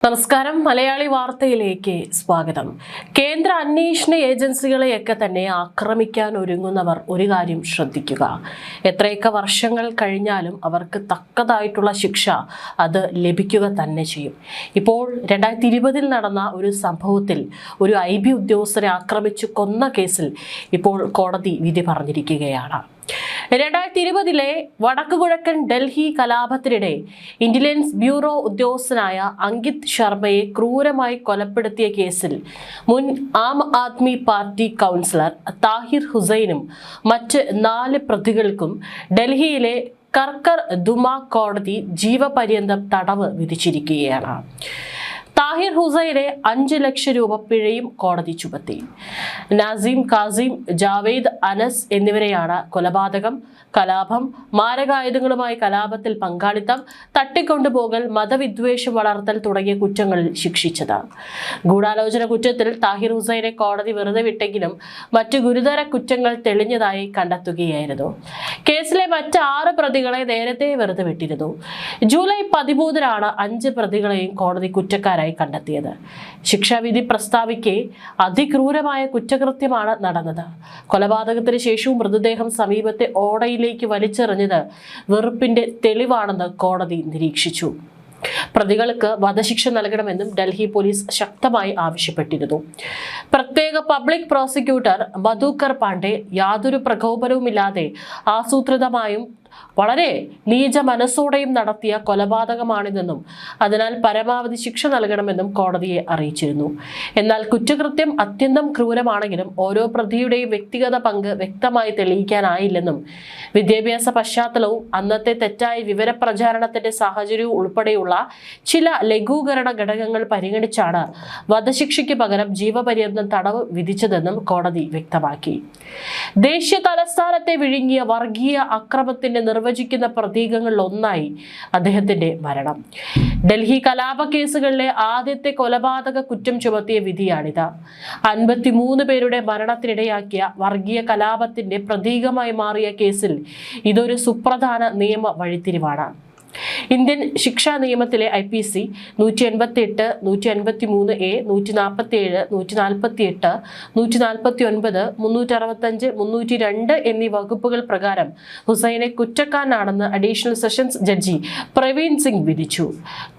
നമസ്കാരം. മലയാളി വാർത്തയിലേക്ക് സ്വാഗതം. കേന്ദ്ര അന്വേഷണ ഏജൻസികളെയൊക്കെ തന്നെ ആക്രമിക്കാൻ ഒരുങ്ങുന്നവർ ഒരു കാര്യം ശ്രദ്ധിക്കുക. എത്രയൊക്കെ വർഷങ്ങൾ കഴിഞ്ഞാലും അവർക്ക് തക്കതായിട്ടുള്ള ശിക്ഷ അത് ലഭിക്കുക തന്നെ ചെയ്യും. ഇപ്പോൾ 2020 നടന്ന ഒരു സംഭവത്തിൽ ഒരു IB ഉദ്യോഗസ്ഥരെ ആക്രമിച്ചു കൊന്ന കേസിൽ ഇപ്പോൾ കോടതി വിധി പറഞ്ഞിരിക്കുകയാണ്. 2020 വടക്കുകിഴക്കൻ ഡൽഹി കലാപത്തിനിടെ ഇന്റലിജൻസ് ബ്യൂറോ ഉദ്യോഗസ്ഥനായ അങ്കിത് ശർമ്മയെ ക്രൂരമായി കൊലപ്പെടുത്തിയ കേസിൽ മുൻ ആം ആദ്മി പാർട്ടി കൗൺസിലർ താഹിർ ഹുസൈനും മറ്റ് 4 പ്രതികൾക്കും ഡൽഹിയിലെ കർക്കർ ദുമ കോടതി ജീവപര്യന്തം തടവ് വിധിച്ചിരിക്കുകയാണ്. താഹിർ ഹുസൈനെ 5 ലക്ഷം രൂപ പിഴയും കോടതി ചുമത്തി. നാസിം കാസിം, ജാവേദ്, അനസ് എന്നിവരെയാണ് കൊലപാതകം, കലാപം, മാരകായുധങ്ങളുമായി കലാപത്തിൽ പങ്കാളിത്തം, തട്ടിക്കൊണ്ടുപോകൽ, മതവിദ്വേഷം വളർത്തൽ തുടങ്ങിയ കുറ്റങ്ങളിൽ ശിക്ഷിച്ചത്. ഗൂഢാലോചന കുറ്റത്തിൽ താഹിർ ഹുസൈനെ കോടതി വെറുതെ വിട്ടെങ്കിലും മറ്റു ഗുരുതര കുറ്റങ്ങൾ തെളിഞ്ഞതായി കണ്ടെത്തുകയായിരുന്നു. കേസിലെ മറ്റ് 6 പ്രതികളെ നേരത്തെ വെറുതെ വിട്ടിരുന്നു. ജൂലൈ 13 5 പ്രതികളെയും കോടതി കുറ്റക്കാരായി കണ്ടെത്തിയത്. ശിക്ഷാവിധി പ്രസ്താവിക്കെ അതിക്രൂരമായ കുറ്റകൃത്യമാണ് നടന്നത്. കൊലപാതകത്തിന് ശേഷവും മൃതദേഹം സമീപത്തെ ഓടയിലേക്ക് വലിച്ചെറിഞ്ഞത് വെറുപ്പിന്റെ തെളിവാണെന്ന് കോടതി നിരീക്ഷിച്ചു. പ്രതികൾക്ക് വധശിക്ഷ നൽകണമെന്നും ഡൽഹി പോലീസ് ശക്തമായി ആവശ്യപ്പെട്ടിരുന്നു. പ്രത്യേക പബ്ലിക് പ്രോസിക്യൂട്ടർ മധുകർ പാണ്ഡെ യാതൊരു പ്രകോപനവുമില്ലാതെ ആസൂത്രിതമായും വളരെ നീച മനസ്സോടെയും നടത്തിയ കൊലപാതകമാണിതെന്നും അതിനാൽ പരമാവധി ശിക്ഷ നൽകണമെന്നും കോടതിയെ അറിയിച്ചിരുന്നു. എന്നാൽ കുറ്റകൃത്യം അത്യന്തം ക്രൂരമാണെങ്കിലും ഓരോ പ്രതിയുടെയും വ്യക്തിഗത പങ്ക് വ്യക്തമായി തെളിയിക്കാനായില്ലെന്നും വിദ്യാഭ്യാസ പശ്ചാത്തലവും അന്നത്തെ തെറ്റായ വിവരപ്രചാരണത്തിന്റെ സാഹചര്യവും ഉൾപ്പെടെയുള്ള ചില ലഘൂകരണ ഘടകങ്ങൾ പരിഗണിച്ചാണ് വധശിക്ഷയ്ക്ക് പകരം ജീവപര്യന്തം തടവ് വിധിച്ചതെന്നും കോടതി വ്യക്തമാക്കി. ദേശീയ തലസ്ഥാനത്തെ വിഴുങ്ങിയ വർഗീയ അക്രമത്തിന്റെ നിർവചിക്കുന്ന പ്രതീകങ്ങളിൽ ഒന്നായി അദ്ദേഹത്തിന്റെ മരണം. ഡൽഹി കലാപ കേസുകളിലെ ആദ്യത്തെ കൊലപാതക കുറ്റം ചുമത്തിയ വിധിയാണിത്. 53 പേരുടെ മരണത്തിനിടയാക്കിയ വർഗീയ കലാപത്തിന്റെ പ്രതീകമായി മാറിയ കേസിൽ ഇതൊരു സുപ്രധാന നിയമ വഴിത്തിരിവാണ്. ഇന്ത്യൻ ശിക്ഷാ നിയമത്തിലെ IPC 188, 153A, 147, 148, 149, 365, 302 എന്നീ വകുപ്പുകൾ പ്രകാരം ഹുസൈനെ കുറ്റക്കാരനാണെന്ന് additional sessions judge Praveen Singh വിധിച്ചു.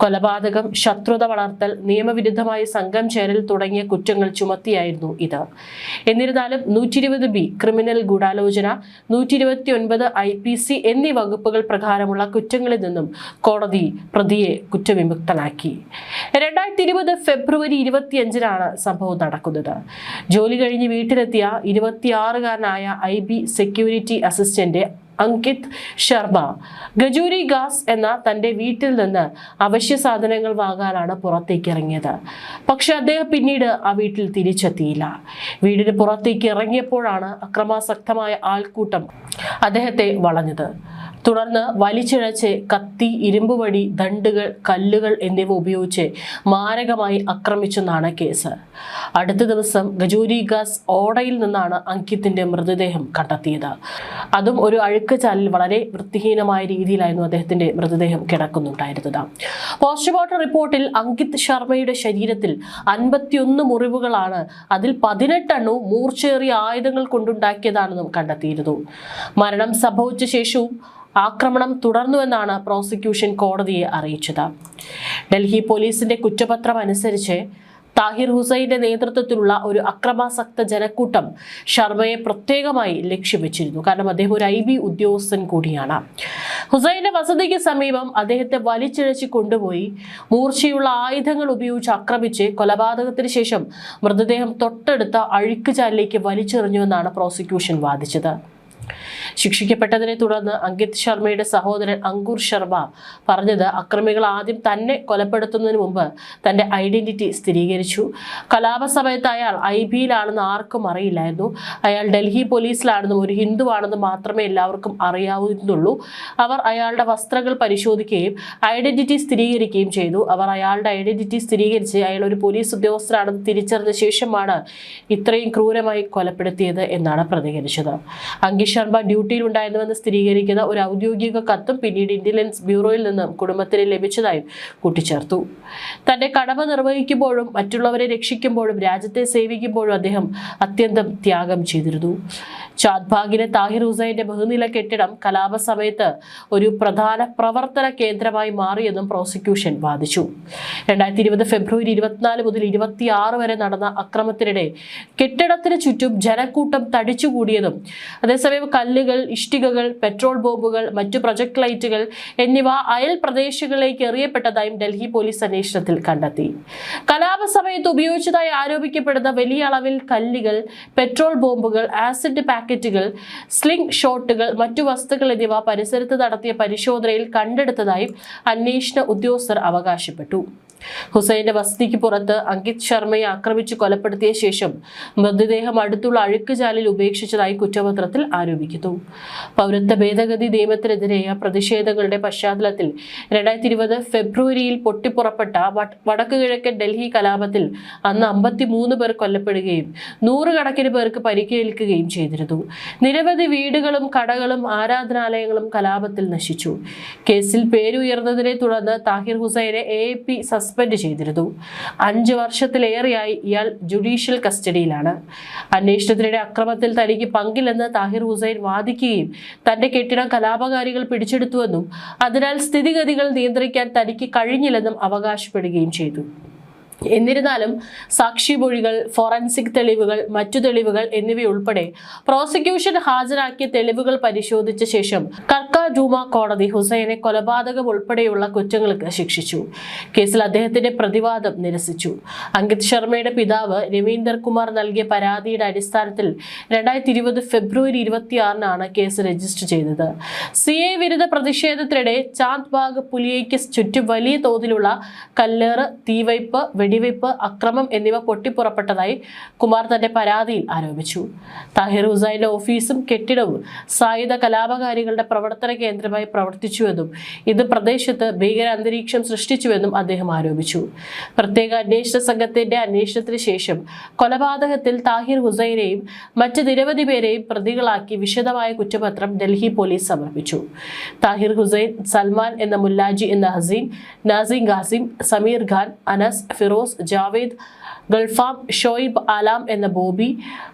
കൊലപാതകം, ശത്രുത വളർത്തൽ, നിയമവിരുദ്ധമായി സംഘം ചേരൽ തുടങ്ങിയ കുറ്റങ്ങൾ ചുമത്തിയായിരുന്നു ഇത്. എന്നിരുന്നാലും 120B ക്രിമിനൽ ഗൂഢാലോചന, 129 IPC എന്നീ വകുപ്പുകൾ പ്രകാരമുള്ള കുറ്റങ്ങളിൽ നിന്നും കോടതി പ്രതിയെ കുറ്റവിമുക്തനാക്കി. 2020 ഫെബ്രുവരി 25 സംഭവം നടക്കുന്നത്. ജോലി കഴിഞ്ഞ് വീട്ടിലെത്തിയ 26-കാരനായ IB security assistant Ankit Sharma Khajuri Khas എന്ന തന്റെ വീട്ടിൽ നിന്ന് അവശ്യ സാധനങ്ങൾ വാങ്ങാനാണ് പുറത്തേക്ക് ഇറങ്ങിയത്. പക്ഷെ അദ്ദേഹം പിന്നീട് ആ വീട്ടിൽ തിരിച്ചെത്തിയില്ല. വീടിന് പുറത്തേക്ക് ഇറങ്ങിയപ്പോഴാണ് അക്രമാസക്തമായ ആൾക്കൂട്ടം അദ്ദേഹത്തെ വളഞ്ഞത്. തുടർന്ന് വലിച്ചിഴച്ച് കത്തി, ഇരുമ്പുവടി, ദണ്ടുകൾ, കല്ലുകൾ എന്നിവ ഉപയോഗിച്ച് മാരകമായി ആക്രമിച്ചെന്നാണ് കേസ്. അടുത്ത ദിവസം ഗജൂരി ഗാസ് ഓടയിൽ നിന്നാണ് അങ്കിത്തിന്റെ മൃതദേഹം കണ്ടെത്തിയത്. അതും ഒരു അഴുക്കുചാലിൽ വളരെ വൃത്തിഹീനമായ രീതിയിലായിരുന്നു അദ്ദേഹത്തിന്റെ മൃതദേഹം കിടക്കുന്നുണ്ടായിരുന്നത്. പോസ്റ്റ്മോർട്ടം റിപ്പോർട്ടിൽ അങ്കിത് ശർമ്മയുടെ ശരീരത്തിൽ 51 മുറിവുകളാണ്, അതിൽ 18 എണ്ണവും മൂർച്ചയേറിയ ആയുധങ്ങൾ കൊണ്ടുണ്ടാക്കിയതാണെന്നും കണ്ടെത്തിയിരുന്നു. മരണം സംഭവിച്ച ശേഷവും ആക്രമണം തുടർന്നുവെന്നാണ് പ്രോസിക്യൂഷൻ കോടതിയെ അറിയിച്ചത്. ഡൽഹി പോലീസിന്റെ കുറ്റപത്രം അനുസരിച്ച് താഹിർ ഹുസൈന്റെ നേതൃത്വത്തിലുള്ള ഒരു അക്രമാസക്ത ജനക്കൂട്ടം ശർമ്മയെ പ്രത്യേകമായി ലക്ഷ്യം വെച്ചിരുന്നു. കാരണം അദ്ദേഹം ഒരു IB ഉദ്യോഗസ്ഥൻ കൂടിയാണ്. ഹുസൈന്റെ വസതിക്ക് സമീപം അദ്ദേഹത്തെ വലിച്ചിഴച്ച് കൊണ്ടുപോയി മൂർച്ചയുള്ള ആയുധങ്ങൾ ഉപയോഗിച്ച് ആക്രമിച്ച് കൊലപാതകത്തിന് ശേഷം മൃതദേഹം തൊട്ടടുത്ത അഴുക്കുചാലിലേക്ക് വലിച്ചെറിഞ്ഞുവെന്നാണ് പ്രോസിക്യൂഷൻ വാദിച്ചത്. ശിക്ഷിക്കപ്പെട്ടതിനെ തുടർന്ന് അങ്കിത് ശർമ്മയുടെ സഹോദരൻ അങ്കുർ ശർമ്മ പറഞ്ഞത് അക്രമികൾ ആദ്യം തന്നെ കൊലപ്പെടുത്തുന്നതിന് മുമ്പ് തന്റെ ഐഡന്റിറ്റി സ്ഥിരീകരിച്ചു. കലാപ സമയത്ത് അയാൾ IBയിലാണെന്ന് ആർക്കും അറിയില്ലായിരുന്നു. അയാൾ ഡൽഹി പോലീസിലാണെന്നും ഒരു ഹിന്ദുവാണെന്നും മാത്രമേ എല്ലാവർക്കും അറിയാവുന്നുള്ളൂ. അവർ അയാളുടെ വസ്ത്രങ്ങൾ പരിശോധിക്കുകയും ഐഡന്റിറ്റി സ്ഥിരീകരിക്കുകയും ചെയ്തു. അവർ അയാളുടെ ഐഡന്റിറ്റി സ്ഥിരീകരിച്ച് അയാൾ ഒരു പോലീസ് ഉദ്യോഗസ്ഥനാണെന്ന് തിരിച്ചറിഞ്ഞ ശേഷമാണ് ഇത്രയും ക്രൂരമായി കൊലപ്പെടുത്തിയത് എന്നാണ് പ്രതികരിച്ചത്. അങ്കിത് അങ്കിത് ശർമ്മ ഡ്യൂട്ടിയിലുണ്ടായിരുന്നുവെന്ന് സ്ഥിരീകരിക്കുന്ന ഒരു ഔദ്യോഗിക കത്തും പിന്നീട് ഇന്റലിജൻസ് ബ്യൂറോയിൽ നിന്നും കുടുംബത്തിന് ലഭിച്ചതായും കൂട്ടിച്ചേർത്തു. തന്റെ കടമ നിർവഹിക്കുമ്പോഴും മറ്റുള്ളവരെ രക്ഷിക്കുമ്പോഴും രാജ്യത്തെ സേവിക്കുമ്പോഴും അദ്ദേഹം അത്യന്തം ത്യാഗം ചെയ്തിരുന്നു. ചാന്ദ്ബാഗിലെ താഹിർ ഹുസൈന്റെ ബഹുനില കെട്ടിടം കലാപ സമയത്ത് ഒരു പ്രധാന പ്രവർത്തന കേന്ദ്രമായി മാറിയെന്നും പ്രോസിക്യൂഷൻ വാദിച്ചു. 2020 ഫെബ്രുവരി 24 മുതൽ 26 വരെ നടന്ന അക്രമത്തിനിടെ കെട്ടിടത്തിന് ചുറ്റും ജനക്കൂട്ടം തടിച്ചുകൂടിയതും അതേസമയം കല്ലുകൾ, ഇഷ്ടികകൾ, പെട്രോൾ ബോംബുകൾ, മറ്റു പ്രൊജക്ട് ലൈറ്റുകൾ എന്നിവ അയൽ പ്രദേശങ്ങളിലേക്ക് എറിയപ്പെട്ടതായും ഡൽഹി പോലീസ് അന്വേഷണത്തിൽ കണ്ടെത്തി. കലാപ സമയത്ത് ഉപയോഗിച്ചതായി ആരോപിക്കപ്പെടുന്ന വലിയ അളവിൽ കല്ലുകൾ, പെട്രോൾ ബോംബുകൾ, ആസിഡ് പാക്കറ്റുകൾ, സ്ലിംഗ് ഷോട്ടുകൾ, മറ്റു വസ്തുക്കൾ എന്നിവ പരിസരത്ത് നടത്തിയ പരിശോധനയിൽ കണ്ടെടുത്തതായും അന്വേഷണ ഉദ്യോഗസ്ഥർ അവകാശപ്പെട്ടു. ഹുസൈന്റെ വസതിക്ക് പുറത്ത് അങ്കിത് ശർമ്മയെ ആക്രമിച്ചു കൊലപ്പെടുത്തിയ ശേഷം മൃതദേഹം അടുത്തുള്ള അഴുക്കുചാലിൽ ഉപേക്ഷിച്ചതായി കുറ്റപത്രത്തിൽ ആരോപിക്കുന്നു. പൗരത്വ ഭേദഗതി നിയമത്തിനെതിരെയ പ്രതിഷേധങ്ങളുടെ പശ്ചാത്തലത്തിൽ 2020 ഫെബ്രുവരിയിൽ പൊട്ടിപ്പുറപ്പെട്ട വടക്കു കിഴക്കൻ ഡൽഹി കലാപത്തിൽ അന്ന് 53 പേർ കൊല്ലപ്പെടുകയും 100 കണക്കിന് പേർക്ക് പരിക്കേൽക്കുകയും ചെയ്തിരുന്നു. നിരവധി വീടുകളും കടകളും ആരാധനാലയങ്ങളും കലാപത്തിൽ നശിച്ചു. കേസിൽ പേരുയർന്നതിനെ തുടർന്ന് താഹിർ ഹുസൈനെ AAP സസ്പെൻഡ് ചെയ്തിരുന്നു. 5 വർഷത്തിലേറെയായി ഇയാൾ ജുഡീഷ്യൽ കസ്റ്റഡിയിലാണ്. അന്വേഷണത്തിനിടെ അക്രമത്തിൽ തനിക്ക് പങ്കില്ലെന്ന് താഹിർ ഹുസൈൻ വാദിക്കുകയും തന്റെ കെട്ടിടം കലാപകാരികൾ പിടിച്ചെടുത്തുവെന്നും അതിനാൽ സ്ഥിതിഗതികൾ നിയന്ത്രിക്കാൻ തനിക്ക് കഴിഞ്ഞില്ലെന്നും അവകാശപ്പെടുകയും ചെയ്തു. എന്നിരുന്നാലും സാക്ഷിമൊഴികൾ, ഫോറൻസിക് തെളിവുകൾ, മറ്റു തെളിവുകൾ എന്നിവയുൾപ്പെടെ പ്രോസിക്യൂഷൻ ഹാജരാക്കിയ തെളിവുകൾ പരിശോധിച്ച ശേഷം കർക്കാഡൂമ കോടതി ഹുസൈനെ കൊലപാതകം ഉൾപ്പെടെയുള്ള കുറ്റങ്ങൾക്ക് ശിക്ഷിച്ചു. കേസിൽ അദ്ദേഹത്തിന്റെ പ്രതിവാദം നിരസിച്ചു. അങ്കിത് ശർമ്മയുടെ പിതാവ് രവീന്ദർ കുമാർ നൽകിയ പരാതിയുടെ അടിസ്ഥാനത്തിൽ 2020 ഫെബ്രുവരി 26-നാണ് കേസ് രജിസ്റ്റർ ചെയ്തത്. CA വിരുദ്ധ പ്രതിഷേധത്തിനിടെ ചാന്ദ്ബാഗ് പുലിയയ്ക്ക് ചുറ്റും വലിയ തോതിലുള്ള കല്ലേറ്, തീവയ്പ്, വെടിവയ്പ്, അക്രമം എന്നിവ പൊട്ടിപ്പുറപ്പെട്ടതായി കുമാർ തന്റെ പരാതിയിൽ ആരോപിച്ചു. താഹിർ ഹുസൈന്റെ ഓഫീസും കെട്ടിടവും സായുധ കലാപകാരികളുടെ പ്രവർത്തന കേന്ദ്രമായി പ്രവർത്തിച്ചുവെന്നും ഇത് പ്രദേശത്ത് ഭീകര അന്തരീക്ഷം സൃഷ്ടിച്ചുവെന്നും അദ്ദേഹം ആരോപിച്ചു. പ്രത്യേക അന്വേഷണ സംഘത്തിന്റെ അന്വേഷണത്തിന് ശേഷം കൊലപാതകത്തിൽ താഹിർ ഹുസൈനെയും മറ്റ് നിരവധി പേരെയും പ്രതികളാക്കി വിശദമായ കുറ്റപത്രം ഡൽഹി പോലീസ് സമർപ്പിച്ചു. താഹിർ ഹുസൈൻ, സൽമാൻ എന്ന മുല്ലാജി എന്ന ഹസീൻ, നാസിം ഖാസിം, സമീർ ഖാൻ, അനസ്, ഫിറോസ്, ജാവേദ്, ഗൾഫാം, ഷോയിബ് ആലാം എന്ന ബോബി,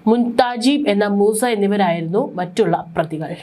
മുൻതാജീബ് എന്ന മൂസ എന്നിവരായിരുന്നു മറ്റുള്ള പ്രതികൾ.